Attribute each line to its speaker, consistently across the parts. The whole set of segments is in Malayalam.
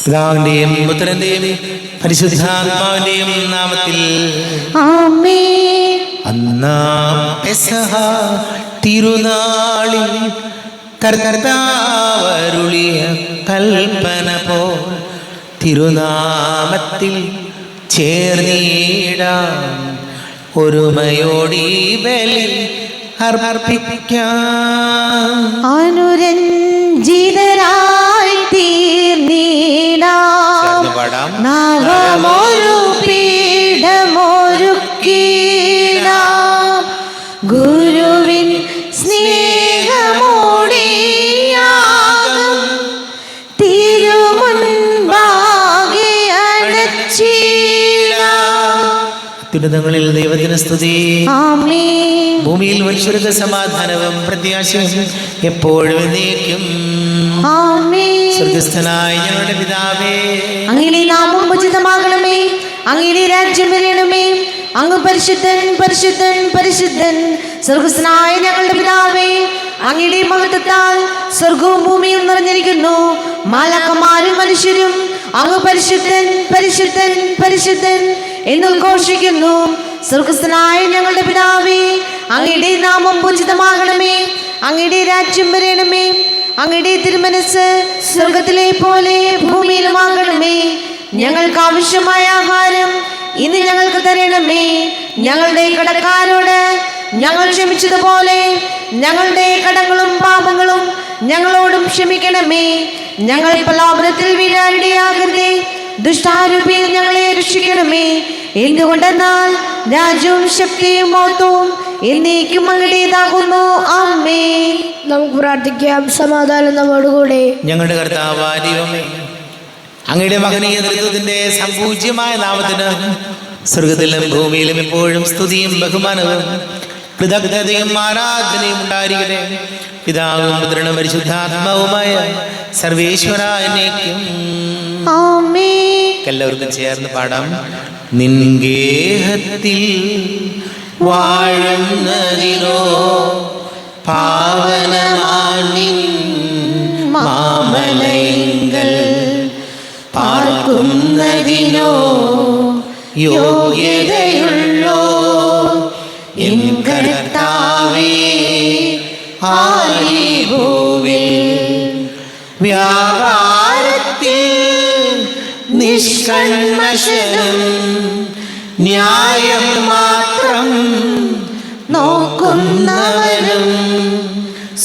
Speaker 1: പിതാവിന്റെയും പുത്രന്റെയും പരിശുദ്ധാത്മാവിന്റെയും നാമത്തിൽ
Speaker 2: ആമേൻ.
Speaker 1: അന്നാം പെസഹ തിരുനാളിൽ കർത്താവരുളിയ കൽപ്പന പോ തിരുനാമത്തിൽ ചേർന്നിടാം, ഒരുമയോടി ബലി അർപ്പിക്കാം.
Speaker 2: അനുരഞ്ജിതരായി തീർന്നിടാം, നവമൊരു പീഠമൊരുക്കിടാം. ഗുരുവിൻ സ്നേഹമോടിയാകും തിരുമുൻപാകെ അണച്ചിടാം.
Speaker 1: അത്യുന്നതങ്ങളിൽ ദൈവത്തിന് സ്തുതി.
Speaker 2: ആമേൻ.
Speaker 1: ഭൂമിയിൽ മനുഷ്യർക്ക് സമാധാനവും പ്രത്യാശയും എപ്പോഴും എന്നേക്കും.
Speaker 2: ആമേൻ.
Speaker 1: സ്വർഗ്ഗസ്ഥനായ ഞങ്ങളുടെ പിതാവേ,
Speaker 2: അങ്ങയുടെ നാമം ഉചിതമാകണമേ, അങ്ങയുടെ രാജ്യം വരണമേ, അങ്ങ് പരിശുദ്ധൻ പരിശുദ്ധൻ പരിശുദ്ധൻ. സ്വർഗ്ഗസ്ഥനായ ഞങ്ങളുടെ പിതാവേ, അങ്ങയുടെ മഹത്വത്താൽ സ്വർഗവും ഭൂമിയും നിറഞ്ഞിരിക്കുന്നു. മാലാഖമാരും മനുഷ്യരും അങ്ങ് പരിശുദ്ധൻ പരിശുദ്ധൻ പരിശുദ്ധൻ എന്നുദ്ഘോഷിക്കുന്നു. സ്വർഗ്ഗസ്ഥനായ ഞങ്ങളുടെ പിതാവേ, അങ്ങയുടെ നാമം പൂജിതമാകണമേ, അങ്ങയുടെ രാജ്യം വരണമേ, അങ്ങയുടെ തിരുമനസ് സ്വർഗത്തിലെ പോലെ ഭൂമിയിലുമാകണമേ. ഞങ്ങൾക്ക് ആവശ്യമായ ആഹാരം ഇന്ന് ഞങ്ങൾക്ക് തരണമേ. ഞങ്ങളുടെ കടക്കാരോട് ഞങ്ങൾ ക്ഷമിച്ചതുപോലെ ഞങ്ങളുടെ കടങ്ങളും പാപങ്ങളും ഞങ്ങളോടും ക്ഷമിക്കണമേ. ഞങ്ങൾ പ്രലോഭനത്തിൽ വീഴാനിടയാകരുതേ, ദുഷ്ടാരൂപിയിൽ ഞങ്ങളെ രക്ഷിക്കണമേ. എന്തുകൊണ്ടെന്നാൽ രാജ്യവും ശക്തിയും മഹത്വവും എന്നേക്കും അങ്ങയുടേതാകുന്നു. ആമേൻ.
Speaker 3: നമുക്ക് പ്രാർത്ഥിക്കാം. സമാധാനം നമ്മോടുകൂടെ.
Speaker 1: ഞങ്ങളുടെ കർത്താവായ ദൈവമേ, അങ്ങയുടെ മഹനീയ നേതൃത്വത്തിന്റെ സംപൂജ്യമായ നാമത്തിന് സ്വർഗത്തിലും ഭൂമിയിലും എപ്പോഴും സ്തുതിയും ബഹുമാനവും കൃതജ്ഞതയും ആരാധനയും ഉണ്ടായിരിക്കട്ടെ. പിതാവും പുത്രനും പരിശുദ്ധാത്മാവുമായ സർവേശ്വര എന്നേക്കും.
Speaker 2: ആമേൻ.
Speaker 1: എല്ലാവർക്കും ചേർന്ന് പാടാം. നിൻഗേഹത്തിൽ വാഴുന്നതിനോ പാവനമാണിൻ മാമലയങ്കൽ പാർക്കുന്നതിനോ യോഗ്യതയുള്ളോ എൻ കർത്താവേ, ആലിഭൂവിൽ വ്യാപാരത്തിൽ നിഷ്കന്മഷനും ന്യായം മാത്രം നോക്കുന്നവനും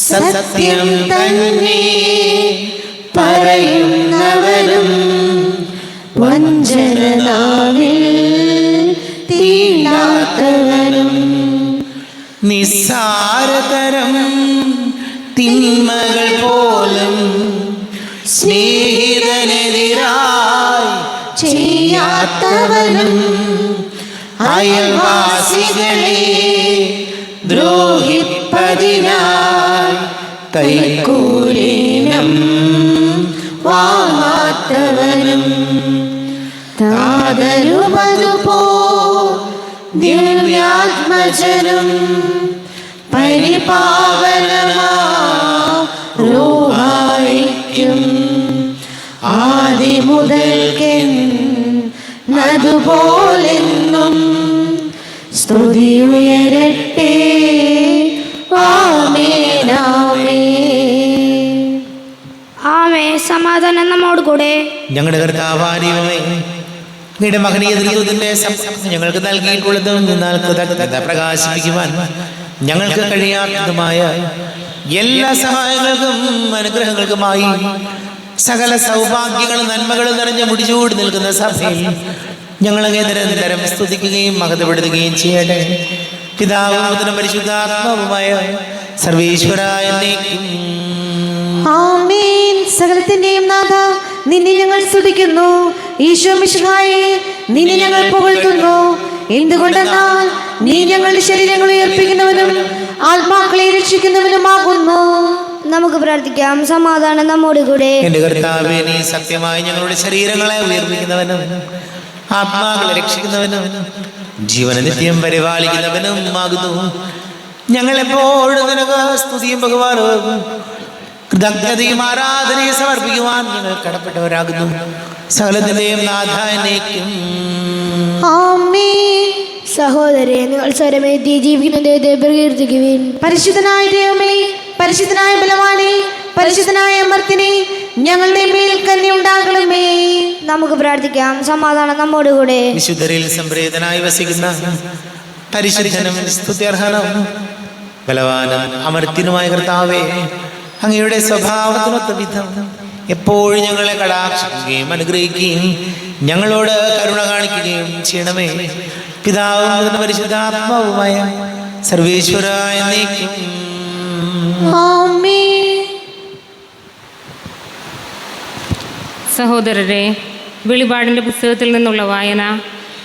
Speaker 1: സത്യം തന്നെ പറയുന്നവനും
Speaker 2: വഞ്ചനനാവിൽ തീണ്ടാത്തവനും
Speaker 1: നിസ്സാരതരം തിന്മകൾ പോലും സ്നേഹിതനെതിരായി
Speaker 2: ചെയ്യാത്തവനും
Speaker 1: അയൽവാസികളെ ദ്രോഹിപ്പതിനായി കൈക്കൂലിനം
Speaker 2: വാങ്ങാത്തവനും താതരുമതുപോ ദിവ്യാത്മജനും പരിപാവനമാ റൂഹായിക്കും ആദിമുതൽക്കെന്നതുപോലെന്നും സ്തുതിയുയരട്ടെ. ആമേൻ ആമേൻ.
Speaker 3: ആമേ. സമാധാനം നമ്മോടുകൂടെ.
Speaker 1: ഞങ്ങളുടെ കർത്താവായ ദൈവമേ, അങ്ങയുടെ മഹനീയ നേതൃത്വത്തിന്റെ ഞങ്ങൾക്ക് നൽകിയിട്ടുള്ളതും എന്നാൽ കൃതജ്ഞത പ്രകാശിപ്പിക്കുവാൻ ഞങ്ങൾക്ക് കഴിയാത്തതുമായ എല്ലാ സഹായങ്ങൾക്കും അനുഗ്രഹങ്ങൾക്കുമായി സകല സൗഭാഗ്യങ്ങളും നന്മകളും നിറഞ്ഞ് മുടിചൂടി നിൽക്കുന്ന സഭയിൽ ഞങ്ങളങ്ങേ നിരന്തരം സ്തുതിക്കുകയും മഹത്വപ്പെടുത്തുകയും ചെയ്യട്ടെ. പിതാവും പുത്രനും പരിശുദ്ധാത്മാവുമായ സർവേശ്വരായ എന്നേക്കും.
Speaker 2: ആമേൻ. സകലത്തിന്റെയും നാഥ, നിന്നെ ഞങ്ങൾ സ്തുതിക്കുന്നു. ഈശോ മിശിഹായേ, നിന്നെ ഞങ്ങൾ പുകഴ്ത്തുന്നു. എന്തുകൊണ്ടെന്നാൽ നീ ഞങ്ങളുടെ ശരീരങ്ങൾ ഉയർപ്പിക്കുന്നവനും ആത്മാക്കളെ രക്ഷിക്കുന്നവനുമാകുന്നു.
Speaker 3: നമുക്ക് പ്രാർത്ഥിക്കാം. സമാധാനം നമ്മോടുകൂടെ.
Speaker 1: എന്റെ കർത്താവേ, നീ സത്യമായി ഞങ്ങളുടെ ശരീരങ്ങളെ ഉയർപ്പിക്കുന്നവനും ആത്മാക്കളെ രക്ഷിക്കുന്നവനും ജീവന നിത്യം പരിപാലിക്കുന്നവനും ആകുന്നു. ഞങ്ങളെപ്പോഴും നിനക്ക് സ്തുതിയും ബഹുമാനവും കൃതജ്ഞതയും ആരാധനയും സമർപ്പിക്കുവാൻ ഞങ്ങൾ കടപ്പെട്ടവരാകുന്നു. സകലത്തിന്റെയും നാഥാനേക്കും.
Speaker 2: ആമേൻ.
Speaker 3: സഹോദരരെ, നിങ്ങൾ സ്വരമേറ്റി ജീവിക്കുന്ന ദൈവത്തെ പ്രകീർത്തിക്കുവിൻ.
Speaker 2: പരിശുദ്ധനായ ദൈവമേ, പരിശുദ്ധനായ ബലവാനേ, പരിശുദ്ധനായ അമർത്തിനെ, ഞങ്ങളുടെ മേൽ കന്നി ഉണ്ടാകണമേ.
Speaker 3: നമുക്ക് പ്രാർത്ഥിക്കാം. സമാധാനം നമ്മോടുകൂടെ.
Speaker 1: വിശുദ്ധരിൽ സംപ്രീതനായി വസിക്കുന്ന പരിശുദ്ധനും സ്തുത്യർഹനും ബലവാനും അമർത്തിനുമായ കർത്താവേ, അങ്ങയുടെ സ്വഭാവത്തിനൊത്ത വിധം എപ്പോഴും ഞങ്ങളെ കടാക്ഷിക്കുകയും അനുഗ്രഹിക്കുകയും ഞങ്ങളോട് കരുണ കാണിക്കുകയും ചെയ്യണമേ. പിതാവും പരിശുദ്ധാത്മാവുമായ സർവേശ്വര എന്നേക്കും.
Speaker 2: ആമേൻ.
Speaker 4: സഹോദരരെ, വെളിപാടിൻ്റെ പുസ്തകത്തിൽ നിന്നുള്ള വായന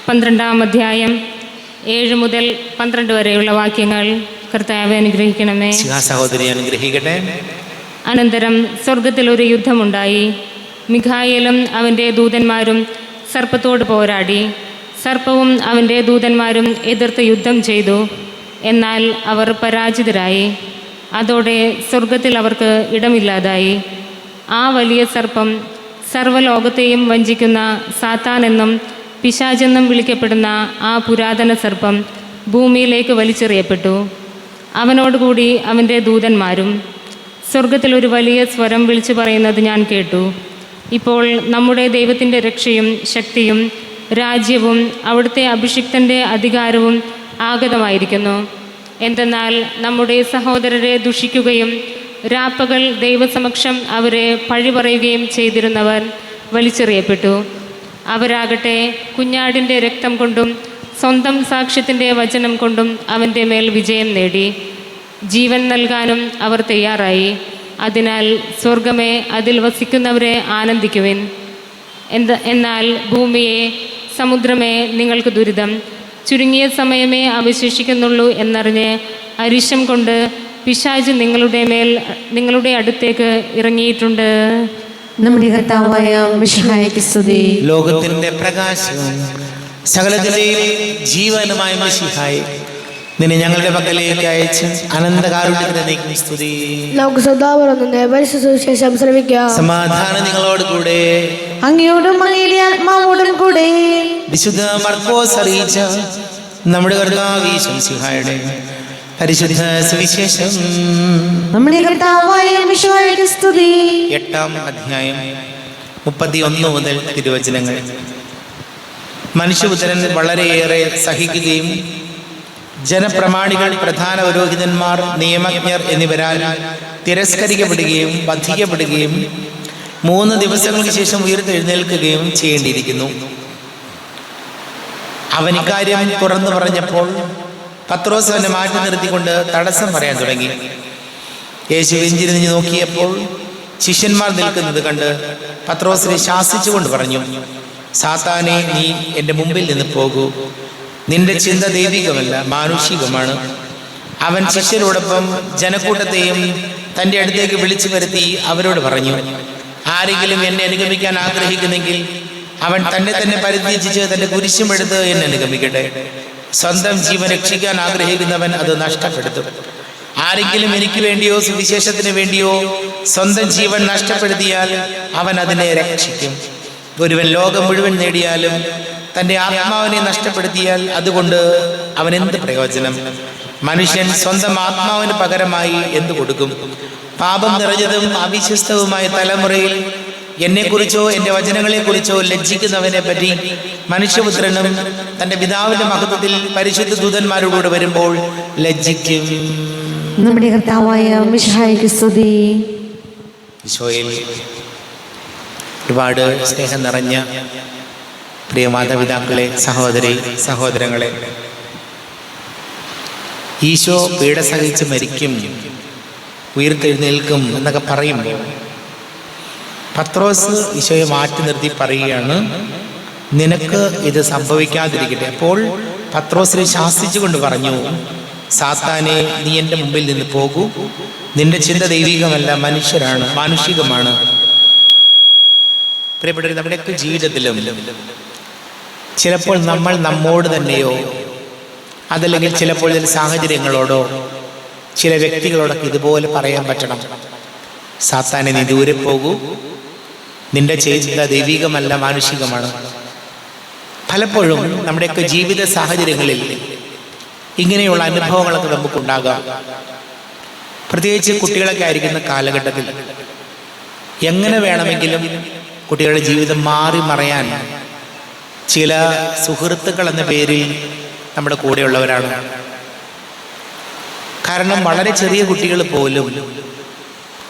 Speaker 4: 12-ാം അധ്യായം 7 മുതൽ 12 വരെയുള്ള വാക്യങ്ങൾ. കർത്താവെ അനുഗ്രഹിക്കണമേ.
Speaker 1: സഹോദരി അനുഗ്രഹിക്കട്ടെ.
Speaker 4: അനന്തരം സ്വർഗത്തിൽ ഒരു യുദ്ധമുണ്ടായി. മിഖായേലും അവൻ്റെ ദൂതന്മാരും സർപ്പത്തോട് പോരാടി. സർപ്പവും അവൻ്റെ ദൂതന്മാരും എതിർത്ത് യുദ്ധം ചെയ്തു. എന്നാൽ അവർ പരാജിതരായി. അതോടെ സ്വർഗത്തിൽ അവർക്ക് ഇടമില്ലാതായി. ആ വലിയ സർപ്പം സർവ്വലോകത്തെയും വഞ്ചിക്കുന്ന സാത്താൻ എന്നും പിശാചെന്നും വിളിക്കപ്പെടുന്ന ആ പുരാതന സർപ്പം ഭൂമിയിലേക്ക് വലിച്ചെറിയപ്പെട്ടു. അവനോടുകൂടി അവൻ്റെ ദൂതന്മാരും. സ്വർഗത്തിൽ ഒരു വലിയ സ്വരം വിളിച്ചു പറയുന്നത് ഞാൻ കേട്ടു. ഇപ്പോൾ നമ്മുടെ ദൈവത്തിൻ്റെ രക്ഷയും ശക്തിയും രാജ്യവും അവിടുത്തെ അഭിഷിക്തൻ്റെ അധികാരവും ആഗതമായിരിക്കുന്നു. എന്തെന്നാൽ നമ്മുടെ സഹോദരരെ ദുഷിക്കുകയും രാപ്പകൽ ദൈവസമക്ഷം അവരെ പഴിപറയുകയും ചെയ്തിരുന്നവർ വലിച്ചെറിയപ്പെട്ടു. അവരാകട്ടെ കുഞ്ഞാടിൻ്റെ രക്തം കൊണ്ടും സ്വന്തം സാക്ഷ്യത്തിൻ്റെ വചനം കൊണ്ടും അവൻ്റെ മേൽ വിജയം നേടി. ജീവൻ നൽകാനും അവർ തയ്യാറായി. അതിനാൽ സ്വർഗമേ, അതിൽ വസിക്കുന്നവരെ ആനന്ദിക്കുവിൻ. എന്നാൽ ഭൂമിയെ, സമുദ്രമേ, നിങ്ങൾക്ക് ദുരിതം. ചുരുങ്ങിയ സമയമേ അവശേഷിക്കുന്നുള്ളൂ എന്നറിഞ്ഞ് അരിശം കൊണ്ട് പിശാച് നിങ്ങളുടെ അടുത്തേക്ക് ഇറങ്ങിയിട്ടുണ്ട്.
Speaker 2: നമ്മുടെ കർത്താവായ മിശിഹായ്ക്ക് സ്തുതി.
Speaker 1: ലോകത്തിന്റെ പ്രകാശവും സകലത്തിലെയും ജീവനുമായ മിശിഹായെ, നിന്നെ ഞങ്ങളുടെ പക്കലേക്ക് അയച്ച് അനന്തകാരുണ്യത്തിനേക്കും സ്തുതി.
Speaker 3: നമുക്ക് സദാപുറത്തുനിന്ന് പരിശുദ്ധ സുവിശേഷം ശ്രമിക്കാം.
Speaker 1: സമാധാനം നിങ്ങളോട് കൂടെ.
Speaker 2: അങ്ങയോടും അങ്ങയുടെ ആത്മാവോടും കൂടെ.
Speaker 1: വിശുദ്ധ മർക്കോസ് അറിയിച്ച നമ്മുടെ കർത്താവ് മിശിഹായുടെ പരിശുദ്ധ സുവിശേഷം.
Speaker 2: നമ്മുടെ കർത്താവായ മിശിഹായ്ക്ക് സ്തുതി.
Speaker 1: 8-ാം അധ്യായം 31 മുതൽ തിരുവചനങ്ങൾ. മനുഷ്യപുത്രൻ വളരെയേറെ സഹിക്കുകയും ജനപ്രമാണികൾ, പ്രധാന പുരോഹിതന്മാർ, നിയമജ്ഞർ എന്നിവരാൽ തിരസ്കരിക്കപ്പെടുകയും വധിക്കപ്പെടുകയും 3 ദിവസങ്ങൾക്ക് ശേഷം ഉയർത്തെഴുന്നേൽക്കുകയും ചെയ്യേണ്ടിയിരിക്കുന്നു. അവൻ ഇക്കാര്യം തുറന്നു പറഞ്ഞപ്പോൾ പത്രോസ് അവനെ മാറ്റി നിർത്തിക്കൊണ്ട് തടസ്സം പറയാൻ തുടങ്ങി. യേശു വെഞ്ചിരിഞ്ഞ് നോക്കിയപ്പോൾ ശിഷ്യന്മാർ നിൽക്കുന്നത് കണ്ട് പത്രോസിനെ ശാസിച്ചുകൊണ്ട് പറഞ്ഞു, സാത്താനെ, നീ എൻ്റെ മുമ്പിൽ നിന്ന് പോകൂ. നിന്റെ ചിന്ത ദൈവികമല്ല, മാനുഷികമാണ്. അവൻ ശിഷ്യരോടൊപ്പം ജനക്കൂട്ടത്തെയും തൻ്റെ അടുത്തേക്ക് വിളിച്ചു വരുത്തി അവരോട് പറഞ്ഞു, ആരെങ്കിലും എന്നെ അനുഗമിക്കാൻ ആഗ്രഹിക്കുന്നെങ്കിൽ അവൻ തന്നെ പരിത്യജിച്ച് തൻ്റെ കുരിശും എടുത്ത് എന്നെ അനുഗമിക്കട്ടെ. സ്വന്തം ജീവൻ രക്ഷിക്കാൻ ആഗ്രഹിക്കുന്നവൻ അത് നഷ്ടപ്പെടുത്തും. ആരെങ്കിലും എനിക്ക് വേണ്ടിയോ സുവിശേഷത്തിന് വേണ്ടിയോ സ്വന്തം ജീവൻ നഷ്ടപ്പെടുത്തിയാൽ അവൻ അതിനെ രക്ഷിക്കും. ഒരുവൻ ലോകം മുഴുവൻ നേടിയാലും തൻ്റെ ആത്മാവിനെ നഷ്ടപ്പെടുത്തിയാൽ അതുകൊണ്ട് അവൻ എന്ത് പ്രയോജനം? മനുഷ്യൻ സ്വന്തം ആത്മാവിന് പകരമായി എന്തു കൊടുക്കും? പാപം നിറഞ്ഞതും അവിശ്വസ്തവുമായ തലമുറയിൽ എന്നെക്കുറിച്ചോ എൻ്റെ വചനങ്ങളെക്കുറിച്ചോ ലജ്ജിക്കുന്നവനെ പറ്റി മനുഷ്യപുത്രനും തൻ്റെ പിതാവിൻ്റെ മഹത്വത്തിൽ പരിശുദ്ധ ദൂതന്മാരോടുകൂടെ വരുമ്പോൾ ലജ്ജിക്കും.
Speaker 2: നമ്മുടെ കർത്താവായ മിശിഹായ്ക്ക് സ്തുതി.
Speaker 1: ഈശോയിൽ ഒരുപാട് സ്നേഹം നിറഞ്ഞ പ്രിയ മാതാപിതാക്കളെ, സഹോദരങ്ങളെ, ഈശോ പീഡ സഹിച്ച് മരിക്കും, ഉയർത്തെഴുന്നേൽക്കും എന്നൊക്കെ പറയുമ്പോൾ പത്രോസ് ഈശോയെ മാറ്റി നിർത്തി പറയുകയാണ്, നിനക്ക് ഇത് സംഭവിക്കാതിരിക്കട്ടെ. അപ്പോൾ പത്രോസിനെ ശാസിച്ചുകൊണ്ട് പറഞ്ഞു, സാത്താനെ, നീ എൻ്റെ മുമ്പിൽ നിന്ന് പോകൂ. നിന്റെ ചിന്ത ദൈവികമല്ല, മാനുഷികമാണ്. പ്രിയപ്പെട്ടവരെ, നമ്മുടെയൊക്കെ ജീവിതത്തിലും ചിലപ്പോൾ നമ്മൾ നമ്മോട് തന്നെയോ അതല്ലെങ്കിൽ ചിലപ്പോൾ ചില സാഹചര്യങ്ങളോടോ ചില വ്യക്തികളോടൊക്കെ ഇതുപോലെ പറയാൻ പറ്റണം, സാത്താനെ, നീ ദൂരെ പോകൂ, നിന്റെ ചിന്ത ദൈവികമല്ല, മാനുഷികമാണ്. പലപ്പോഴും നമ്മുടെയൊക്കെ ജീവിത സാഹചര്യങ്ങളിൽ ഇങ്ങനെയുള്ള അനുഭവങ്ങളൊക്കെ നമുക്കുണ്ടാകാം. പ്രത്യേകിച്ച് കുട്ടികളൊക്കെ ആയിരിക്കുന്ന കാലഘട്ടത്തിൽ എങ്ങനെ വേണമെങ്കിലും കുട്ടികളുടെ ജീവിതം മാറി മറയാൻ ചില സുഹൃത്തുക്കൾ എന്ന പേരിൽ നമ്മുടെ കൂടെയുള്ളവരാണ്. കാരണം വളരെ ചെറിയ കുട്ടികൾ പോലും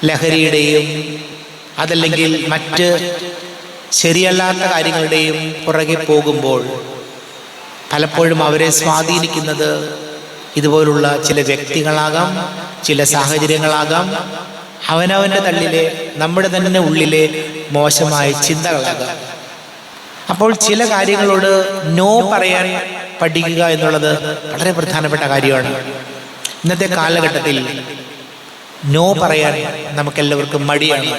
Speaker 1: ലഹരിയുടെയും അതല്ലെങ്കിൽ മറ്റ് ശരിയല്ലാത്ത കാര്യങ്ങളുടെയും പുറകെ പോകുമ്പോൾ പലപ്പോഴും അവരെ സ്വാധീനിക്കുന്നത് ഇതുപോലുള്ള ചില വ്യക്തികളാകാം, ചില സാഹചര്യങ്ങളാകാം, അവനവൻ്റെ തള്ളിലെ നമ്മുടെ തന്നെ ഉള്ളിലെ മോശമായ ചിന്തകളാകാം. അപ്പോൾ ചില കാര്യങ്ങളോട് നോ പറയാൻ പഠിക്കുക എന്നുള്ളത് വളരെ പ്രധാനപ്പെട്ട കാര്യമാണ്. ഇന്നത്തെ കാലഘട്ടത്തിൽ നോ പറയാൻ നമുക്കെല്ലാവർക്കും മടിയാണ്.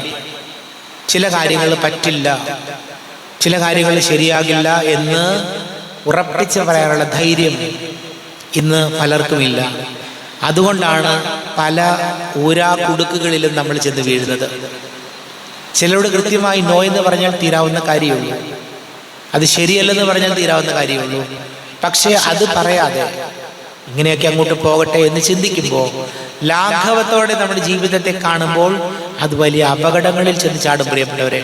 Speaker 1: ചില കാര്യങ്ങൾ പറ്റില്ല, ചില കാര്യങ്ങൾ ശരിയാകില്ല എന്ന് ഉറപ്പിച്ച് പറയാനുള്ള ധൈര്യം ഇന്ന് പലർക്കുമില്ല. അതുകൊണ്ടാണ് പല ഊരാകുടുക്കുകളിലും നമ്മൾ ചെന്ന് വീഴുന്നത്. ചിലരോട് കൃത്യമായി നോ എന്ന് പറഞ്ഞാൽ തീരാവുന്ന കാര്യമുള്ളൂ, അത് ശരിയല്ലെന്ന് പറഞ്ഞാൽ തീരാവുന്ന കാര്യമുള്ളൂ. പക്ഷേ അത് പറയാതെ ഇങ്ങനെയൊക്കെ അങ്ങോട്ട് പോകട്ടെ എന്ന് ചിന്തിക്കുമ്പോൾ, ലാഘവത്തോടെ നമ്മുടെ ജീവിതത്തെ കാണുമ്പോൾ അത് വലിയ അപകടങ്ങളിൽ ചെന്ന് ചാടും. പ്രിയപ്പെട്ടവരെ,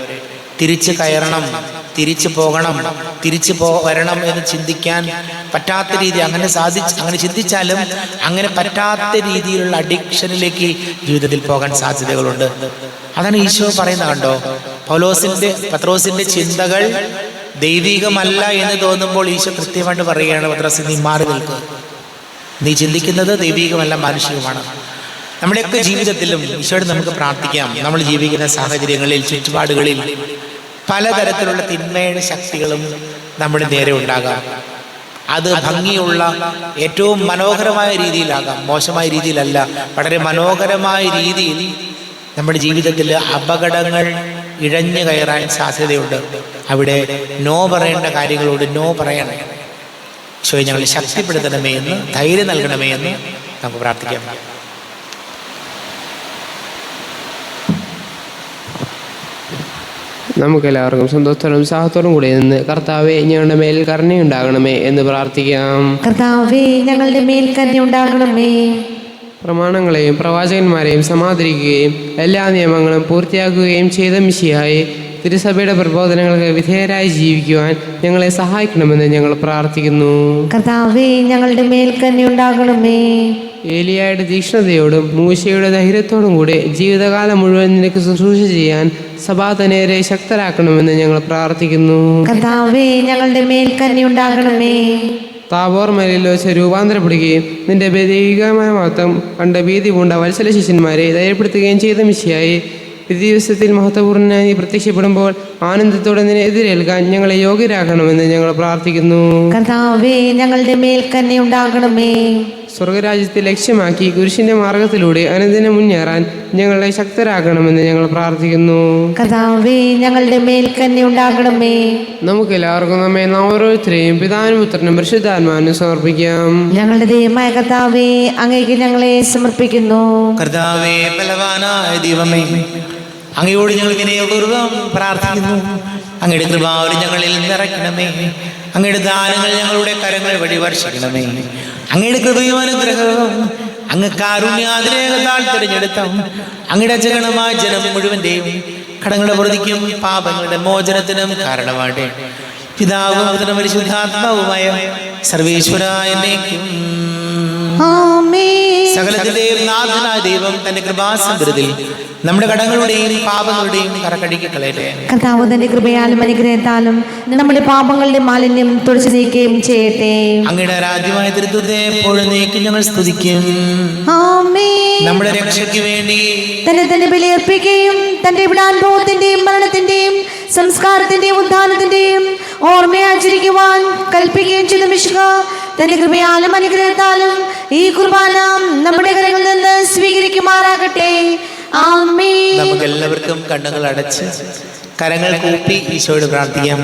Speaker 1: തിരിച്ചു കയറണം, തിരിച്ചു പോകണം, വരണം എന്ന് ചിന്തിക്കാൻ പറ്റാത്ത രീതി, അങ്ങനെ ചിന്തിച്ചാലും അങ്ങനെ പറ്റാത്ത രീതിയിലുള്ള അഡിക്ഷനിലേക്ക് ജീവിതത്തിൽ പോകാൻ സാധ്യതകളുണ്ട്. അതാണ് ഈശോ പറയുന്നത്. കണ്ടോ, പത്രോസിന്റെ ചിന്തകൾ ദൈവികമല്ല എന്ന് തോന്നുമ്പോൾ ഈശോ കൃത്യമായിട്ട് പറയുകയാണ്, പത്രോസ് നീ മാറി നിൽക്കുക, നീ ചിന്തിക്കുന്നത് ദൈവികമല്ല, മാനുഷികമാണ്. നമ്മുടെയൊക്കെ ജീവിതത്തിലും ഈശോയോട് നമുക്ക് പ്രാർത്ഥിക്കാം. നമ്മൾ ജീവിക്കുന്ന സാഹചര്യങ്ങളിൽ, ചുറ്റുപാടുകളിൽ പലതരത്തിലുള്ള തിന്മയുടെ ശക്തികളും നമ്മുടെ നേരെ ഉണ്ടാകാം. അത് ഭംഗിയുള്ള ഏറ്റവും മനോഹരമായ രീതിയിലാകാം, മോശമായ രീതിയിലല്ല, വളരെ മനോഹരമായ രീതിയിൽ നമ്മുടെ ജീവിതത്തിൽ അപകടങ്ങൾ ഇഴഞ്ഞു കയറാൻ സാധ്യതയുണ്ട്. അവിടെ നോ പറയേണ്ട കാര്യങ്ങളോട് നോ പറയണം. ഈശോയെ ഞങ്ങളെ ശക്തിപ്പെടുത്തണമേ എന്ന്, ധൈര്യം നൽകണമേ എന്ന് നമുക്ക് പ്രാർത്ഥിക്കാം.
Speaker 5: നമുക്കെല്ലാവർക്കും സന്തോഷത്തോടും ഉത്സാഹത്തോടും കൂടി നിന്ന് കർത്താവെ ഞങ്ങളുടെ മേൽ കരുണയുണ്ടാകണമേ എന്ന് പ്രാർത്ഥിക്കാം.
Speaker 2: കർത്താവേ ഞങ്ങളുടെ മേൽ കരുണയുണ്ടാകണമേ.
Speaker 5: പ്രമാണങ്ങളെയും പ്രവാചകന്മാരെയും സമാദരിക്കുകയും എല്ലാ നിയമങ്ങളും പൂർത്തിയാക്കുകയും ചെയ്ത മിശിഹായെ തിരുസഭയുടെ പ്രബോധനങ്ങൾക്ക് വിധേയരായി ജീവിക്കുവാൻ ഞങ്ങളെ സഹായിക്കണമെന്ന് ഞങ്ങൾ പ്രാർത്ഥിക്കുന്നു.
Speaker 2: കർത്താവേ ഞങ്ങളുടെ മേൽ കരുണയുണ്ടാകണമേ.
Speaker 5: ഏലിയായുടെ തീക്ഷ്ണതയോടും മൂശയുടെ ധൈര്യത്തോടും കൂടെ ജീവിതകാലം മുഴുവൻ നിനക്ക് ശുശ്രൂഷ ചെയ്യാൻ സഭാതനേരെ ശക്തരാക്കണമെന്ന് ഞങ്ങൾ പ്രാർത്ഥിക്കുന്നു.
Speaker 2: കർത്താവേ ഞങ്ങളുടെ മേൽ കരുണയുണ്ടാകണമേ.
Speaker 5: താബോർ മലയിൽ വെച്ച് രൂപാന്തരപ്പെടുകയും നിന്റെ ദൈവികമായ മഹത്വം കണ്ട ഭീതി പൂണ്ട വത്സല ശിഷ്യന്മാരെ ധൈര്യപ്പെടുത്തുകയും ചെയ്ത മിശിഹായെ വിധി ദിവസത്തിൽ മഹത്വപൂർണ്ണനായി പ്രത്യക്ഷപ്പെടുമ്പോൾ ആനന്ദത്തോടെ നിന്നെ എതിരേൽക്കാൻ ഞങ്ങളെ യോഗ്യരാക്കണമെന്ന് ഞങ്ങൾ പ്രാർത്ഥിക്കുന്നു.
Speaker 2: കർത്താവേ ഞങ്ങളുടെ മേൽ കരുണയുണ്ടാകണമേ.
Speaker 5: സ്വർഗരാജ്യത്തെ ലക്ഷ്യമാക്കി കുരിശിന്റെ മാർഗത്തിലൂടെ അനുദിനം മുന്നേറാൻ ഞങ്ങളെ ശക്തരാക്കണമെന്ന് ഞങ്ങൾ പ്രാർത്ഥിക്കുന്നു.
Speaker 2: കർത്താവേ ഞങ്ങളുടെ മേൽ കരുണയുണ്ടാകണമേ.
Speaker 5: നമുക്കെല്ലാവർക്കും നമ്മെ ഓരോരുത്തരെയും പിതാവിനും പുത്രനും പരിശുദ്ധാത്മാവിനും സമർപ്പിക്കാം.
Speaker 2: ഞങ്ങളുടെ ദൈവമായ കർത്താവേ അങ്ങേക്ക് ഞങ്ങളെ സമർപ്പിക്കുന്നു.
Speaker 1: കർത്താവേ ബലവാനായ ദൈവമേ, അങ്ങയോട് ഞങ്ങൾ വിനയപൂർവ്വം പ്രാർത്ഥിക്കുന്നു. അങ്ങയുടെ കൃപാവലി ഞങ്ങളിൽ നിറയ്ക്കണമേ. അങ്ങയുടെ ദാനങ്ങൾ ഞങ്ങളുടെ കരങ്ങൾ വഴി വർഷിക്കണമേ. അങ്ങയുടെ കൃപയും അനുഗ്രഹവും അങ്ങ് കാരുണ്യാതിരേകത്താൽ തിരഞ്ഞെടുത്ത അങ്ങയുടെ അജഗണമായ ജനം മുഴുവൻ്റെയും കടങ്ങളുടെ പ്രതിക്കും പാപങ്ങളുടെ മോചനത്തിനും കാരണമാട്ടെ. പിതാവും പുത്രനും പരിശുദ്ധാത്മാവുമായ സർവേശ്വരായ എന്നേക്കും സകലത്തിന്റെയും നാഥനായ ദൈവം തന്റെ കൃപാസമൃദ്ധിയിൽ നമ്മുടെ കടങ്ങളുടെയും പാപങ്ങളുടെയും കറകഴുകി കളയട്ടെ.
Speaker 2: കർത്താവ് തന്റെ കൃപയാലും അനുഗ്രഹത്താലും നമ്മുടെ പാപങ്ങളുടെ മാലിന്യം തുടച്ചു നീക്കുകയും ചെയ്യട്ടെ.
Speaker 1: അങ്ങയുടെ ആരാധ്യമായ തൃത്വത്തെ എപ്പോഴും നീക്കി ഞങ്ങൾ സ്തുതിക്കും. നമ്മുടെ രക്ഷയ്ക്ക് വേണ്ടി
Speaker 2: തന്നെ ബലിയർപ്പിക്കുകയും തന്റെ വിടാനുഭവത്തിന്റെയും മരണത്തിന്റെയും സംസ്കാരത്തിന്റെയും ഉദ്ധാനത്തിന്റെയും ഓർമ്മയാചരിക്കുവാൻ കൽപ്പിക്കുകയും ചെയ്ത മിശിഹ തന്റെ കൃപയാലും അനുഗ്രഹത്താലും ഈ കുർബാന നമ്മുടെ കരങ്ങളിൽ നിന്ന് സ്വീകരിക്കുമാറാകട്ടെ. ആമേൻ.
Speaker 1: നമുക്ക് എല്ലാവർക്കും കണ്ണുകൾ അടച്ച് കരങ്ങൾ കൂപ്പി ഈശോയോട് പ്രാർത്ഥിക്കാം.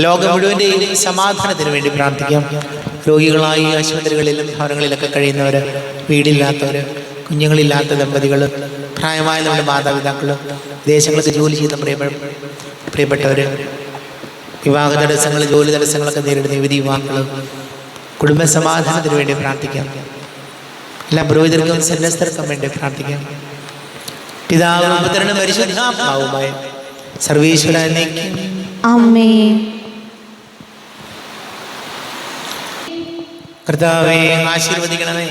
Speaker 1: ലോകം മുഴുവൻ്റെയും സമാധാനത്തിന് വേണ്ടി പ്രാർത്ഥിക്കാം. രോഗികളായി ആശുപത്രികളിലും ഭവനങ്ങളിലൊക്കെ കഴിയുന്നവർ, വീടില്ലാത്തവർ, കുഞ്ഞുങ്ങളില്ലാത്ത ദമ്പതികൾ, പ്രായമായ നമ്മുടെ മാതാപിതാക്കൾ, ദേശങ്ങൾക്ക് ജോലി ചെയ്യുന്ന പ്രിയപ്പെട്ടവർ, വിവാഹ തടസ്സങ്ങൾ, ജോലി തടസ്സങ്ങളൊക്കെ നേരിടുന്ന യുവതി യുവാക്കൾ, കുടുംബ സമാധാനത്തിന് വേണ്ടി പ്രാർത്ഥിക്കാം. എല്ലാ പുരോഹിതർക്കും സന്യസ്തർക്കും വേണ്ടി പ്രാർത്ഥിക്കാം. പിതാവും പുത്രനും പരിശുദ്ധാത്മാവുമായ സർവീശ്വരനേക്ക്
Speaker 2: ആമേൻ.
Speaker 1: കർത്താവേ, ആശീർവദിക്കണമേ.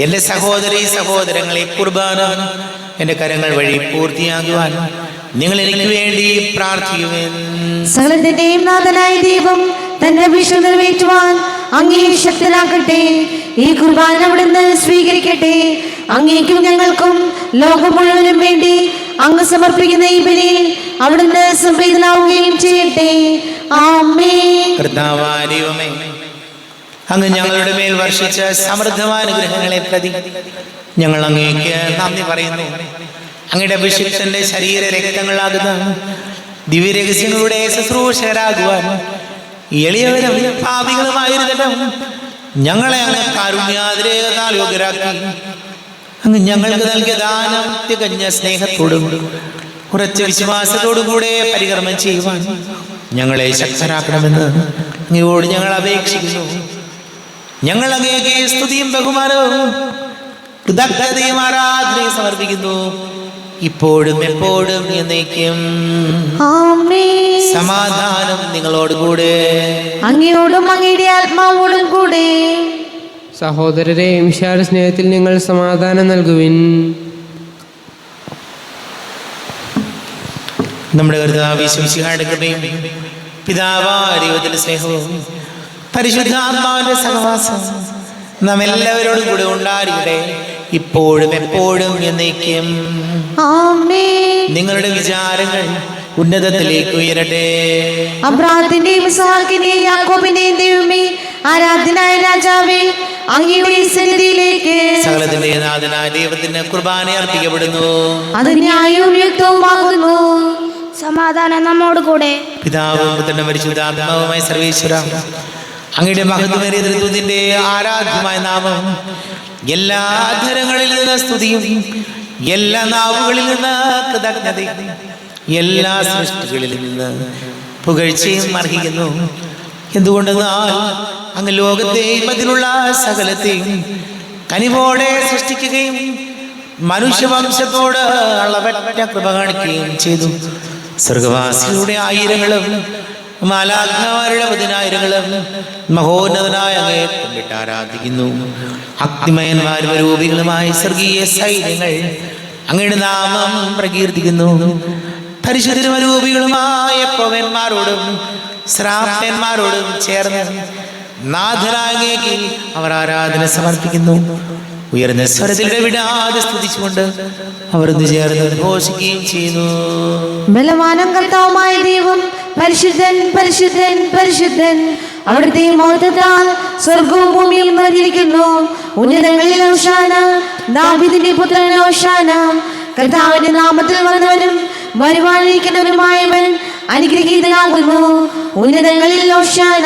Speaker 1: എൻ്റെ സഹോദരീ സഹോദരങ്ങളെ, കുർബാന എൻ്റെ കരങ്ങൾ വഴി പൂർത്തിയാകുവാൻ നിങ്ങൾ എനിക്ക് വേണ്ടി പ്രാർത്ഥിക്കുവേൻ.
Speaker 2: സകലത്തിന്റെയും നാഥനായ ദൈവം തന്റെ അഭിഷേകം നിറവേറ്റുവാൻ അങ്ങേ ശക്തനാക്കട്ടെ. ഈ കുർബാന അവിടുന്ന് സ്വീകരിക്കട്ടെ. അങ്ങേക്കും ഞങ്ങൾക്കും ലോകം മുഴുവനും വേണ്ടി അങ്ങ് സമർപ്പിക്കുന്ന ഈ ബലിയിൽ അവിടുന്ന് സംപ്രീതനാവുകയും ചെയ്യട്ടെ. ആമേൻ.
Speaker 1: കർത്താവായ ദൈവമേ, അങ്ങ് ഞങ്ങളുടെ മേൽ വർഷിച്ച സമൃദ്ധമായ അനുഗ്രഹങ്ങളെ പ്രതി ഞങ്ങൾ അങ്ങേക്ക് നന്ദി പറയുന്നു. അങ്ങയുടെ അഭിഷിക്തന്റെ ശരീര രക്തങ്ങളാകുന്ന ദിവ്യരഹസ്യങ്ങളുടെ ശുശ്രൂഷകരാകുവാൻ എളിയവരും പാപികളുമായിരുന്നിട്ടും ഞങ്ങളെ അങ്ങ് കാരുണ്യാതിരേകത്താൽ യോഗ്യരാക്കി. അങ്ങ് ഞങ്ങൾക്ക് നൽകിയ ദാനം തികഞ്ഞ സ്നേഹത്തോടും കുറച്ച് വിശ്വാസത്തോടും കൂടെ പരികർമ്മം ചെയ്യുവാൻ ഞങ്ങളെ ശക്തരാക്കണമെന്ന് അങ്ങയോട് ഞങ്ങൾ അപേക്ഷിക്കുന്നു. ഞങ്ങൾ അങ്ങേക്ക് സ്തുതിയും ബഹുമാനവും കൃതജ്ഞതയും ആരാധനയും സമർപ്പിക്കുന്നു, ഇപ്പോഴും എപ്പോഴും എന്നേക്കും.
Speaker 2: ആമേൻ.
Speaker 1: സമാധാനം നിങ്ങളോടുകൂടെ,
Speaker 2: അങ്ങയോടും അങ്ങയുടെ ആത്മാവോടും കൂടെ.
Speaker 5: സഹോദരരെ, വിശാല സ്നേഹത്തിൽ നിങ്ങൾ സമാധാനം നൽകുവിൻ.
Speaker 1: നമ്മുടെ കർത്താവ് യേശുമിശിഹായുടെ കൃപയും പിതാവായ ദൈവത്തിന്റെ സ്നേഹവും പരിശുദ്ധാത്മാവിന്റെ സഹവാസം നാം എല്ലാവരോടും കൂടെ ഉണ്ടായിരിക്കട്ടെ, ഇപ്പോഴും എപ്പോഴും എന്നേക്കും.
Speaker 2: ആമേൻ.
Speaker 1: നിങ്ങളുടെ വിചാരങ്ങൾ ഉന്നതത്തിലേക്ക് ഉയരട്ടെ.
Speaker 2: അബ്രാഹത്തിന്റെയും ഇസ്ഹാക്കിന്റെയും യാക്കോബിന്റെയും ദൈവമേ, ആരാധ്യനായ രാജാവേ, അങ്ങയുടെ സന്നിധിയിലേക്ക്
Speaker 1: സകലത്തിന്റെ നാഥനായ ദൈവത്തിന് കുർബാന അർപ്പിക്കപ്പെടുന്നു.
Speaker 2: അത് ന്യായവും യുക്തവുമാകുന്നു.
Speaker 3: സമാധാനം നമ്മോട് കൂടെ.
Speaker 1: പിതാവും പുത്രനും പരിശുദ്ധാത്മാവുമായ സർവേശ്വര, അങ്ങയുടെ മഹത്വമേറിയ ത്രിത്വത്തിന്റെ ആരാധ്യമായ നാമം എല്ലാ അധരങ്ങളിൽ നിന്ന് സ്തുതിയും എല്ലാ നാവുകളിൽ നിന്ന് കൃതജ്ഞതയും എല്ലാ സൃഷ്ടികളിൽ നിന്ന് പുകഴ്ചയും അർഹിക്കുന്നു. എന്തുകൊണ്ടെന്നാൽ അങ്ങ് ലോകത്തെയും അതിലുള്ള സകലത്തെയും കനിവോടെ സൃഷ്ടിക്കുകയും മനുഷ്യവംശത്തോട് അളവറ്റ കൃപ കാണിക്കുകയും ചെയ്തു. സ്വർഗവാസികളുടെ ആയിരങ്ങളും മാലാഖമാരുടെ 10,000ങ്ങളും മഹോന്നതനായ അങ്ങയെ കൊണ്ടിട്ട് ആരാധിക്കുന്നു. അഗ്നിമയന്മാരും രൂപികളുമായ സ്വർഗീയ സൈന്യങ്ങൾ അങ്ങയുടെ നാമം പ്രകീർത്തിക്കുന്നു. പരിശുദ്ധരും രൂപികളുമായ പൗരന്മാരോടും ശ്രാപ്പന്മാരോടും ചേർന്ന് നാഥനായ അങ്ങേക്ക് അവർ ആരാധന സമർപ്പിക്കുന്നു. ഉയർന്ന സ്വരത്തിലൂടെ വിടാതെ സ്തുതിച്ചുകൊണ്ട് അവർ ചേർന്ന് ഘോഷിക്കുകയും ചെയ്യുന്നു.
Speaker 2: ബലവാനും കർത്താവുമായ ദൈവം പരിശുദ്ധൻ, പരിശുദ്ധൻ, പരിശുദ്ധൻ. അവിടുത്തെ മഹത്വത്താൽ സ്വർഗവും ഭൂമിയും നിറഞ്ഞിരിക്കുന്നു. ഉന്നതങ്ങളിൽ ഹോശാന, ദാവീദിന്റെ പുത്രൻ ഹോശാന. കർത്താവിന്റെ നാമത്തിൽ വന്നവനും വരുവാനിരിക്കുന്നവനുമായവൻ അനുഗ്രഹീതനാകുന്നു. ഉന്നതങ്ങളിൽ ഹോശാന.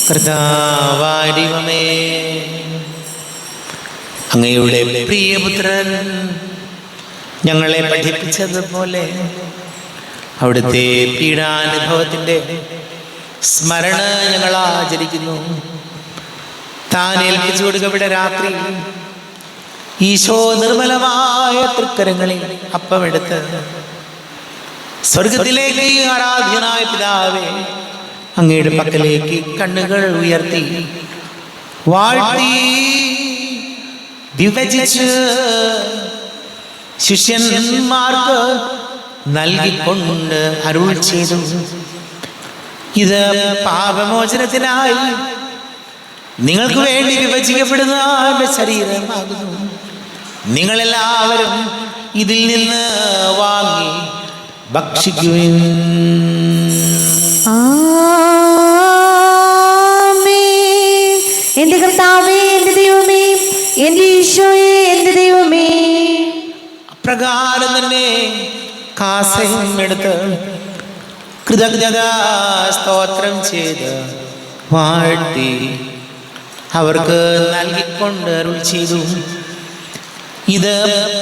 Speaker 1: കർത്താവായ ദൈവമേ, അങ്ങയുടെ പ്രിയപുത്രൻ ഞങ്ങളെ പഠിപ്പിച്ചതുപോലെ അവിടുത്തെ പീഡാനുഭവത്തിന്റെ സ്മരണ ഞങ്ങൾ ആചരിക്കുന്നു. താൻ ഏൽപ്പിച്ചു കൊടുക്കപ്പെട്ട രാത്രി ഈശോ നിർമ്മലമായ തൃക്കരങ്ങളിൽ അപ്പമെടുത്ത് സ്വർഗത്തിലേക്ക് ആരാധ്യനായ പിതാവേ, അങ്ങയുടെ പക്കലേക്ക് കണ്ണുകൾ ഉയർത്തി വാഴ്ത്തി വിഭജിച്ച് ശിഷ്യന്മാർക്ക് നൽകിക്കൊണ്ട് അരുൾ ചെയ്തു, ഇത് പാപമോചനത്തിനായി നിങ്ങൾക്ക് വേണ്ടി വിഭജിക്കപ്പെടുന്ന എൻ്റെ ശരീരമാകുന്നു. നിങ്ങളെല്ലാവരും ഇതിൽ നിന്ന് വാങ്ങി ഭക്ഷിക്കുവിൻ.
Speaker 2: ആമേൻ. എന്റെ കർത്താവേ, എന്റെ ദൈവമേ, എന്റെ ഈശോയെ, എന്റെ ദൈവമേ.
Speaker 1: അപ്രകാരം തന്നെ കാസയും എടുത്ത് കൃതജ്ഞതാ സ്തോത്രം ചെയ്ത് വാഴ്ത്തി അവർക്ക് നൽകിക്കൊണ്ട് അരുൾ ചെയ്തു, ഇത്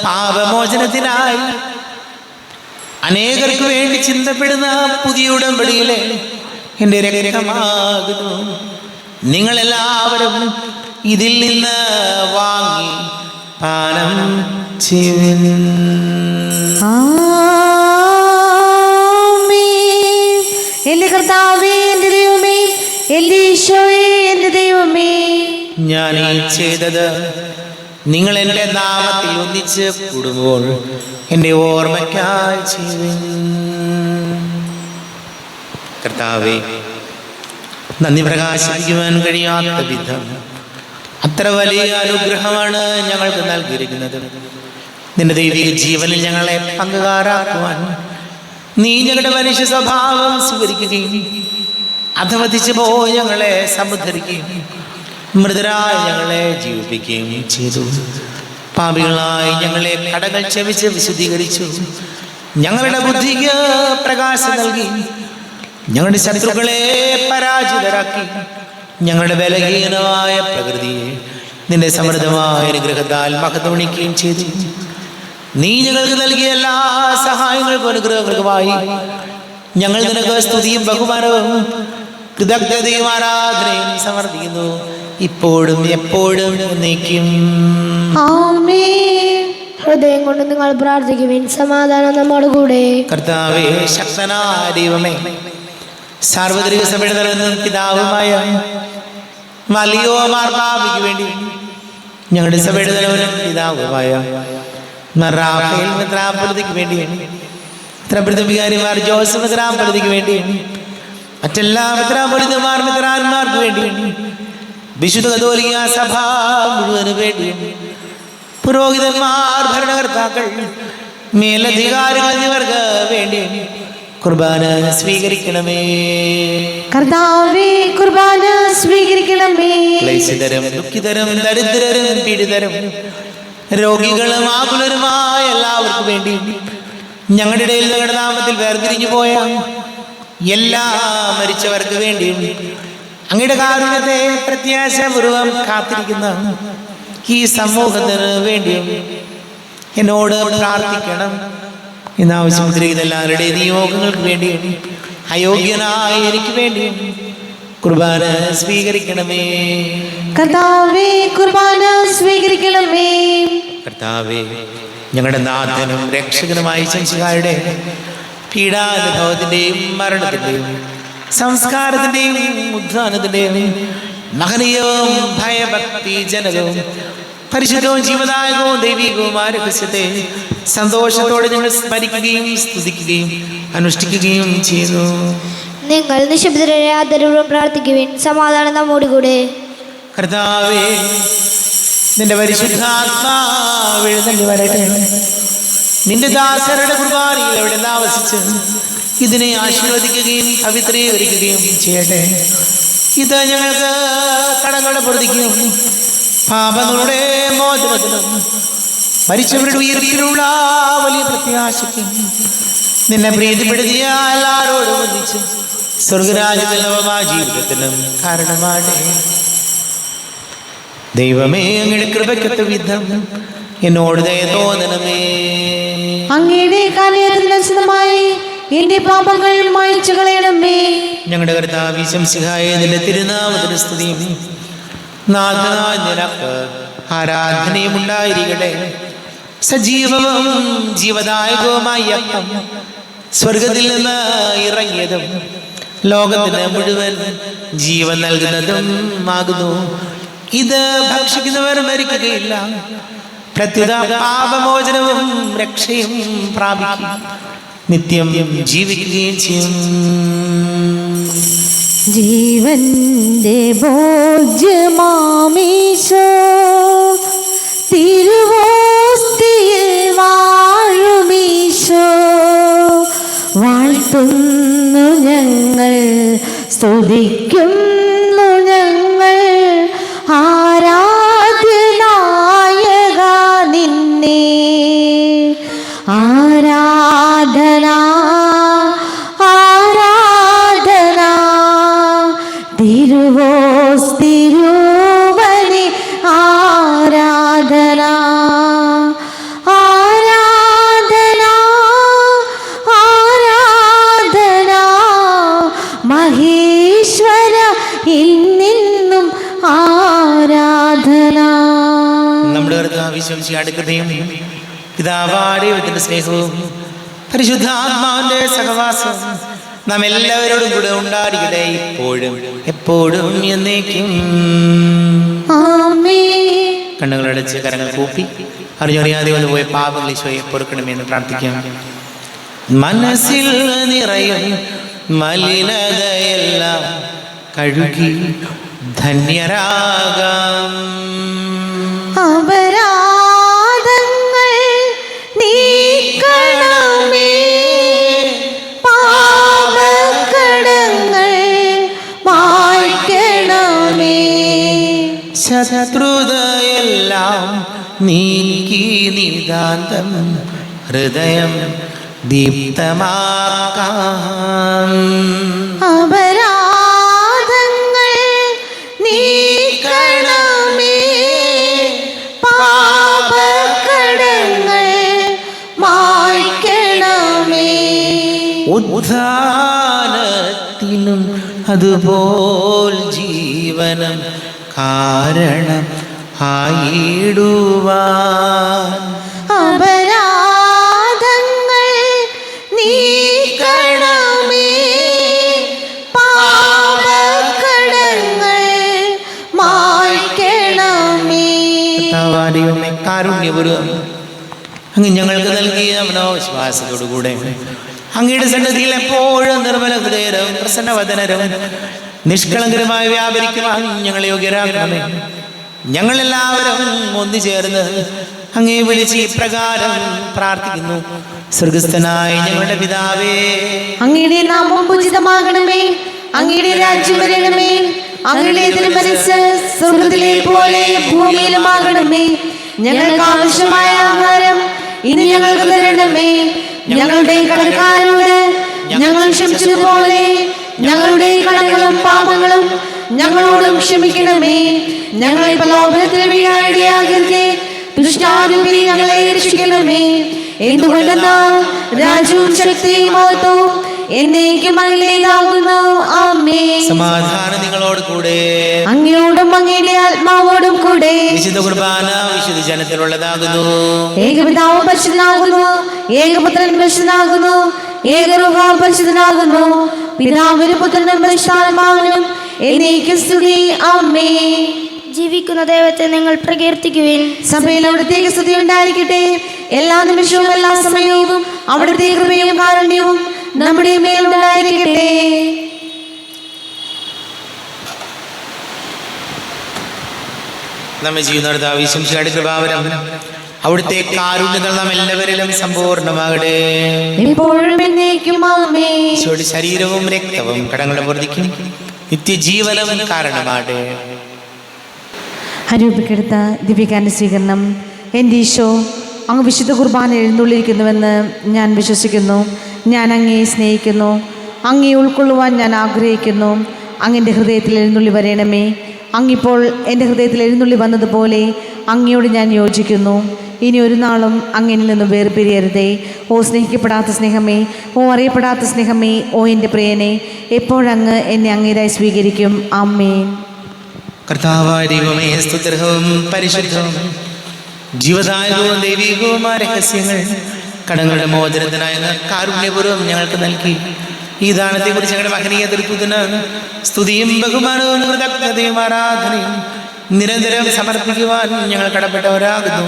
Speaker 1: പാപമോചനത്തിനായി അനേകർക്ക് വേണ്ടി ചിന്തപ്പെടുന്ന പുതിയ ഉടമ്പടിയിലെ എൻ്റെ രക്തമാകുന്നു. നിങ്ങളെല്ലാവരും ഇതിൽ നിന്ന് വാങ്ങി പാനം ചെയ്യുവിൻ.
Speaker 2: എന്റെ കർത്താവേ, എന്റെ ദൈവമേ, എന്റെ ഈശോയേ, എന്റെ ദൈവമേ,
Speaker 1: ഞാൻ ഈ ചെയ്തത് നിങ്ങൾ എൻ്റെ നാമത്തിൽ ഒന്നിച്ച് കൂടുമ്പോൾ എൻ്റെ ഓർമ്മയ്ക്കായി ചെയ്യുവിൻ. കർത്താവേ, നന്ദി പ്രകാശിപ്പിക്കുവാൻ കഴിയാത്ത വിധം അത്ര വലിയ അനുഗ്രഹമാണ് ഞങ്ങൾക്ക് നൽകിയിരിക്കുന്നത്. നിന്റെ ദൈവിക ജീവനിൽ ഞങ്ങളെ പങ്കുകാരാക്കുവാൻ നീ ഞങ്ങളുടെ മനുഷ്യ സ്വഭാവം സ്വീകരിക്കുകയും അധവധിച്ചു പോയി ഞങ്ങളെ സമുദ്ധരിക്കുകയും മൃതരായി ഞങ്ങളെ ജീവിപ്പിക്കുകയും ചെയ്തു. പാപികളായി ഞങ്ങളെ കടകൾ ക്ഷമിച്ച് വിശുദ്ധീകരിച്ചു. ഞങ്ങളുടെ ബുദ്ധിക്ക് പ്രകാശം നൽകി ഞങ്ങളുടെ ശത്രുക്കളെ പരാജിതരാക്കി. ഞങ്ങളുടെ ബലഹീനമായ പ്രകൃതിയെ നിന്റെ സമൃദ്ധമായ അനുഗ്രഹത്താൽ മഹത്വണിക്കുകയും ചെയ്തു. നീ ഞങ്ങൾക്ക് നൽകിയ എല്ലാ സഹായങ്ങൾക്കും അനുഗ്രഹങ്ങൾക്കുമായി ഞങ്ങൾ നിനക്ക് സ്തുതിയും ബഹുമാനവും കൃതജ്ഞതയും ആരാധനയും സമർപ്പിക്കുന്നു, ഇപ്പോഴും എപ്പോഴും എന്നേക്കും.
Speaker 2: ആമേൻ.
Speaker 3: ഹൃദയം കൊണ്ട് നിങ്ങൾ പ്രാർത്ഥിക്കുവിൻ. സമാധാനം നമ്മുടെ കൂടെ.
Speaker 1: കർത്താവേ, ശക്തനായ ദൈവമേ, സാർവത്രിക സഭയുടെ തലവനും പിതാവുമായ വലിയോ മാർപ്പാപിക്ക് വേണ്ടി ഞങ്ങളുടെ സഭയുടെ തലവനും പിതാവുമായ റാഫേൽ മെത്രാപ്പൊലീത്തയ്ക്ക് വേണ്ടി, മെത്രാപ്പൊലീത്തവികാരിമാർ ജോസഫ് മെത്രാപ്പൊലീത്തയ്ക്ക് വേണ്ടി, മറ്റെല്ലാ മെത്രാപ്പൊലീത്തമാർ മെത്രാന്മാർക്ക് വേണ്ടി, വിശുദ്ധ കത്തോലിക്ക സഭ മുഴുവന് വേണ്ടിയും, പുരോഹിതന്മാർ, ഭരണകർത്താക്കൾ, മേലധികാരികൾ എന്നിവർക്ക് വേണ്ടി കുർബാന സ്വീകരിക്കണമേ.
Speaker 2: കർത്താവേ, കുർബാന സ്വീകരിക്കണമേ.
Speaker 1: ക്ലേശിതരും ദുഃഖിതരും ദരിദ്രരും പീഡിതരും രോഗികളും ആകുലരുമായ എല്ലാവർക്കും വേണ്ടി, ഞങ്ങളുടെ ഇടയിൽ ഞങ്ങളുടെ നാമത്തിൽ വേർതിരിഞ്ഞു പോയ എല്ലാ മരിച്ചവർക്ക് വേണ്ടിയും, അങ്ങയുടെ കാരുണ്യത്തെ പ്രത്യാശപൂർവം കാത്തിരിക്കുന്ന ഈ സമൂഹത്തിന് വേണ്ടിയും എന്നോട് പ്രാർത്ഥിക്കണം. ഇന്നാവശ്യപ്പെട്ടിരിക്കുന്ന എല്ലാവരുടെയും നിയോഗങ്ങൾക്ക് വേണ്ടിയും അയോഗ്യനായ എനിക്ക് വേണ്ടിയും കുർബാന സ്വീകരിക്കണമേ.
Speaker 2: കർത്താവേ, കുർബാന സ്വീകരിക്കണമേ.
Speaker 1: കർത്താവേ, ഞങ്ങളുടെ നാഥനും രക്ഷകനുമായ ശംശിഹായുടെ പീഡാനുഭവത്തിന്റെയും മരണത്തിന്റെയും സംസ്കാരത്തിന്റെയും ഉദ്ധാനത്തിന്റെയും മഹനീയവും ഭയഭക്തി ജനകവും പരിശുദ്ധവും ജീവദായകവും ദൈവികവുമായ രഹസ്യത്തെ സന്തോഷത്തോടെ ഞങ്ങൾ സ്മരിക്കുകയും സ്തുതിക്കുകയും അനുഷ്ഠിക്കുകയും ചെയ്യുന്നു.
Speaker 3: നിങ്ങൾ നിശബ്ദരായ ആദരവോടെ പ്രാർത്ഥിക്കുവിൻ. സമാധാനം നമ്മോട് കൂടെ.
Speaker 1: കർത്താവേ, നിന്റെ പരിശുദ്ധാത്മാവ് എഴുന്നള്ളി വരട്ടെ. നിന്റെ ദാസരുടെ കുർബാനയിൽ അവിടെ താമസിച്ച് ഇതിനെ ആശീർവദിക്കുകയും പവിത്രീകരിക്കുകയും ചെയ്യട്ടെ. ഇത് ഞങ്ങൾക്ക് കടങ്ങളുടെ പൊറുതിക്കും പാപങ്ങളുടെ മോചനത്തിനും മരിച്ചവരുടെ ഉയർപ്പിലുള്ള വലിയ പ്രത്യാശയ്ക്കും നിന്നെ പ്രീതിപ്പെടുത്തിയ എല്ലാവരോടും ഒന്നിച്ച് സ്വർഗരാജ്യത്തിൽ നവമായ ജീവിതത്തിനും കാരണമാട്ടെ. ദൈവമേ, അങ്ങയുടെ കൃപയ്ക്കൊത്ത വിധം എന്നോട് ദയ തോന്നണമേ.
Speaker 2: അങ്ങയുടെ കാരുണ്യത്തിനനുസൃതമായി എന്റെ പാപങ്ങൾ മായ്ച്ചു കളയണമേ.
Speaker 1: ഞങ്ങളുടെ കർത്താവേ ശംസിഹായ നിന്റെ തിരുനാമത്തിന് സ്തുതിയും നാഥനായ നിനക്ക് ആരാധനയും ഉണ്ടായിരിക്കട്ടെ. സജീവവും ജീവദായകവുമായ അപ്പം സ്വർഗത്തിൽ നിന്ന് ഇറങ്ങിയതും ലോകത്തിന് മുഴുവൻ ജീവൻ നൽകുന്നതും ആകുന്നു. ഇത് ഭക്ഷിക്കുന്നവർ മരിക്കുകയില്ല, പ്രത്യുത പാപമോചനവും രക്ഷയും പ്രാപിക്കും, നിത്യം ജീവിക്കുകയും ചെയ്യും.
Speaker 2: ജീവന്റെ ഭോജ്യമാമീശോ തിരുവോസ്തിയിൽ വാഴുമീശോ, വാഴ്ത്തുന്നു ഞങ്ങൾ, സ്തുതിക്കുന്നു ഞങ്ങൾ, ആരാധ്യനായക നിന്നെ. ആരാധന ആരാധന തിരുവോസ്തിരുവനെ ആരാധന.
Speaker 1: അടുക്കുകയും പിതാവാടിയത്തിന്റെ സ്നേഹവും പരിശുദ്ധാത്മാവിന്റെ സഹവാസവും നാം എല്ലാവരോടും കൂടെ ഉണ്ടായിരിക്കട്ടെ, ഇപ്പോഴും എപ്പോഴും എന്നേക്കും. കണ്ണുകളടച്ച് കരങ്ങൾ കൂപ്പി അറിഞ്ഞറിയാതെ വന്നു പോയ പാപങ്ങൾ ഈശോയെ പൊറുക്കണമെന്ന് പ്രാർത്ഥിക്കാം. മനസ്സിൽ നിറയും മലിനതയെല്ലാം കഴുകി ധന്യരാകാം.
Speaker 2: അപരാധങ്ങൾ നീക്കണമേ, പാപക്കടങ്ങൾ മായ്ക്കണമേ.
Speaker 1: ശത്രുതയെല്ലാം നീക്കി നിതാന്തം ഹൃദയം ദീപ്തമാക്കാം.
Speaker 2: അപരാധങ്ങൾ നീക്കണമേ, പാപക്കടങ്ങൾ മായ്ക്കണമേ.
Speaker 1: ഉദ്ധാനത്തിനും അതുപോൽ ജീവനം കാരണം ആയിടുവാൻ.
Speaker 2: അപരാധങ്ങൾ നീക്കണമേ, പാപക്കടങ്ങൾ മായ്ക്കണമേ.
Speaker 1: കർത്താവേ, കാരുണ്യപൂർവ്വം അങ്ങ് ഞങ്ങൾക്ക് നൽകിയ മനോവിശ്വാസത്തോടുകൂടെ അങ്ങയുടെ സന്നിധിയിൽ എപ്പോഴും നിർമ്മല ഹൃദയരും പ്രസന്നവദനരും നിഷ്കളങ്കരമായി വ്യാപരിക്കുവാൻ ഞങ്ങളെ യോഗ്യരാക്കണമേ. ഞങ്ങളെല്ലാവരും ഒന്നുചേർന്ന് അങ്ങേ വിളിച്ച് ഇപ്രകാരം പ്രാർത്ഥിക്കുന്നു. സ്വർഗസ്ഥനായ ഞങ്ങളുടെ പിതാവേ,
Speaker 2: അങ്ങയുടെ നാമം പൂജിതമാകണമേ, അങ്ങയുടെ രാജ്യം വരണമേ, അങ്ങയുടെ തിരുമനസ്സ് സ്വർഗ്ഗത്തിലെ പോലെ ഭൂമിയിലുമാകണമേ. ഞങ്ങൾക്ക് ആവശ്യമായ ആഹാരം ഇനി ഞങ്ങൾക്ക് തരണമേ. ഞങ്ങളുടെ കടക്കാരോട് ഞങ്ങൾ ക്ഷമിച്ചതുപോലെ ഞങ്ങളുടെ കടങ്ങളും പാപങ്ങളും ഞങ്ങളോടും ക്ഷമിക്കണമേ. ഞങ്ങളെ പ്രലോഭനത്തിൽ വീഴാനിടയാകരുതേ, ദുഷ്ടാരൂപി ഞങ്ങളെ രക്ഷിക്കണമേ. എന്തുകൊണ്ടെന്നാൽ രാജ്യവും ശക്തിയും മഹത്വവും എന്നേക്കും അങ്ങേതാകുന്നു. ആമേൻ.
Speaker 1: സമാധാനം നിങ്ങളോട് കൂടെ,
Speaker 2: അങ്ങയോടും അങ്ങയുടെ ആത്മാവോടും കൂടെ.
Speaker 1: വിശുദ്ധ കുർബാന വിശുദ്ധ ജനത്തിലുള്ളതാകുന്നു.
Speaker 2: ഏകപിതാവ് പരിശുദ്ധനാകുന്നു, ഏകപുത്രൻ പരിശുദ്ധനാകുന്നു, ഏകരൂഹ പരിശുദ്ധനാകുന്നു. പിതാവിനും പുത്രനും പരിശുദ്ധാത്മാവിനും എന്നേക്കും സ്തുതി. ആമേൻ.
Speaker 3: ജീവിക്കുന്ന ദൈവത്തെ നിങ്ങൾ പ്രകീർത്തിക്കുവിൻ.
Speaker 2: സഭയിൽ അവിടുത്തേക്ക് സ്തുതി ഉണ്ടായിരിക്കട്ടെ. എല്ലാ നിമിഷവും എല്ലാ സമയവും അവിടുത്തെ കൃപയും കാരുണ്യവും നമ്മുടെ മേലുണ്ടായിരിക്കട്ടെ.
Speaker 1: നമ്മെ ചെയ്യുന്ന വിശംസിയുടെ കൃപാവരം അവിടുത്തെ കാരുണ്യങ്ങൾ നാം എല്ലാവരിലും സമ്പൂർണ്ണമാകട്ടെ.
Speaker 2: എപ്പോഴും എന്നേക്കും. ആമേൻ.
Speaker 1: ഈശോയുടെ ശരീരവും രക്തവും കടങ്ങളുടെ പൊറുതിക്കും നിത്യജീവനം കാരണമാകട്ടെ.
Speaker 2: അരൂപിക്കെടുത്ത ദിവ്യകാന്റെ സ്വീകരണം. എൻ്റെ ഈശോ, അങ്ങ് വിശുദ്ധ കുർബാന എഴുന്നള്ളിയിരിക്കുന്നുവെന്ന് ഞാൻ വിശ്വസിക്കുന്നു. ഞാൻ അങ്ങയെ സ്നേഹിക്കുന്നു, അങ്ങയെ ഉൾക്കൊള്ളുവാൻ ഞാൻ ആഗ്രഹിക്കുന്നു. അങ്ങൻ്റെ ഹൃദയത്തിൽ എഴുന്നള്ളി വരണമേ. അങ്ങിപ്പോൾ എൻ്റെ ഹൃദയത്തിൽ എഴുന്നള്ളി വന്നതുപോലെ അങ്ങയോട് ഞാൻ യോജിക്കുന്നു. ഇനി ഒരു നാളും അങ്ങിൽ നിന്ന് വേർപിരിയരുതേ. ഓ സ്നേഹിക്കപ്പെടാത്ത സ്നേഹമേ, ഓ അറിയപ്പെടാത്ത സ്നേഹമേ, ഓ എൻ്റെ പ്രിയനെ, എപ്പോഴങ്ങ് എന്നെ അങ്ങേരായി സ്വീകരിക്കും. ആമേൻ.
Speaker 1: കർത്താവായ ദൈവമേ, സ്തുത്യർഹവും പരിശുദ്ധവും ജീവദായകവും ദൈവികവുമായ രഹസ്യങ്ങൾ കടങ്ങളുടെ മോചനത്തിനായ കാരുണ്യപൂർവ്വം ഞങ്ങൾക്ക് നൽകി. ഈ ദാനത്തെക്കുറിച്ച് ഞങ്ങളുടെ മഹനീയ തൃത്വത്തിന് സ്തുതിയും ബഹുമാനവും കൃതജ്ഞതയും ആരാധനയും നിരന്തരം സമർപ്പിക്കുവാൻ ഞങ്ങൾ കടപ്പെട്ടവരാകുന്നു.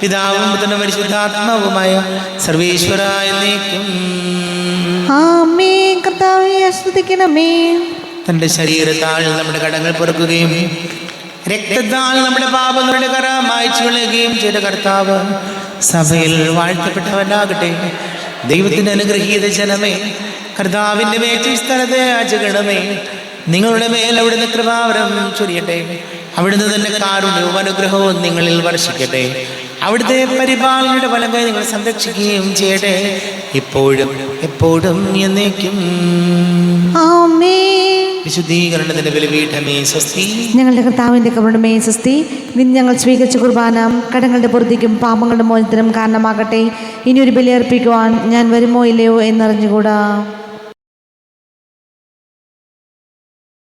Speaker 1: പിതാവും പുത്രനും പരിശുദ്ധാത്മാവുമായ സർവേശ്വര എന്നേക്കും.
Speaker 2: ആമേൻ. കർത്താവേ, സ്തുതിക്കണമേ.
Speaker 1: തൻ്റെ ശരീരത്താൽ നമ്മുടെ കടങ്ങൾ പൊറുക്കുകയും രക്തത്താൽ നമ്മുടെ പാപങ്ങളുടെ കറ മായ്ച്ചു കളയുകയും ചെയ്ത കർത്താവ് സഭയിൽ വാഴ്ത്തപ്പെട്ടവനാകട്ടെ. ദൈവത്തിൻ്റെ അനുഗ്രഹീത ജനമേ, കർത്താവിൻ്റെ മേച്ചിൽ സ്ഥലത്തെ ആചരണമേ. നിങ്ങളുടെ മേൽ അവിടുന്ന് കൃപാവരം ചൊരിയട്ടെ. അവിടുന്ന് തന്നെ കാരുണ്യവും അനുഗ്രഹവും നിങ്ങളിൽ വർഷിക്കട്ടെ. അവിടുത്തെ പരിപാലനയുടെ ഫലങ്ങൾ നിങ്ങൾ സംരക്ഷിക്കുകയും ചെയ്യട്ടെ, ഇപ്പോഴും എപ്പോഴും എന്നേക്കും.
Speaker 2: ആമേൻ.
Speaker 1: വിശുദ്ധീകരണത്തിന്റെ ബലിപീഠമേ സ്വസ്തി.
Speaker 2: ഞങ്ങളുടെ കർത്താവിൻ്റെ കരുണമേ സ്വസ്തി. ഇന്ന് ഞങ്ങൾ സ്വീകരിച്ച കുർബാന കടങ്ങളുടെ പൊറുതിക്കും പാപങ്ങളുടെ മോചനത്തിനും കാരണമാകട്ടെ. ഇനിയൊരു ബലിയർപ്പിക്കുവാൻ ഞാൻ വരുമോ ഇല്ലയോ എന്നറിഞ്ഞുകൂടാ.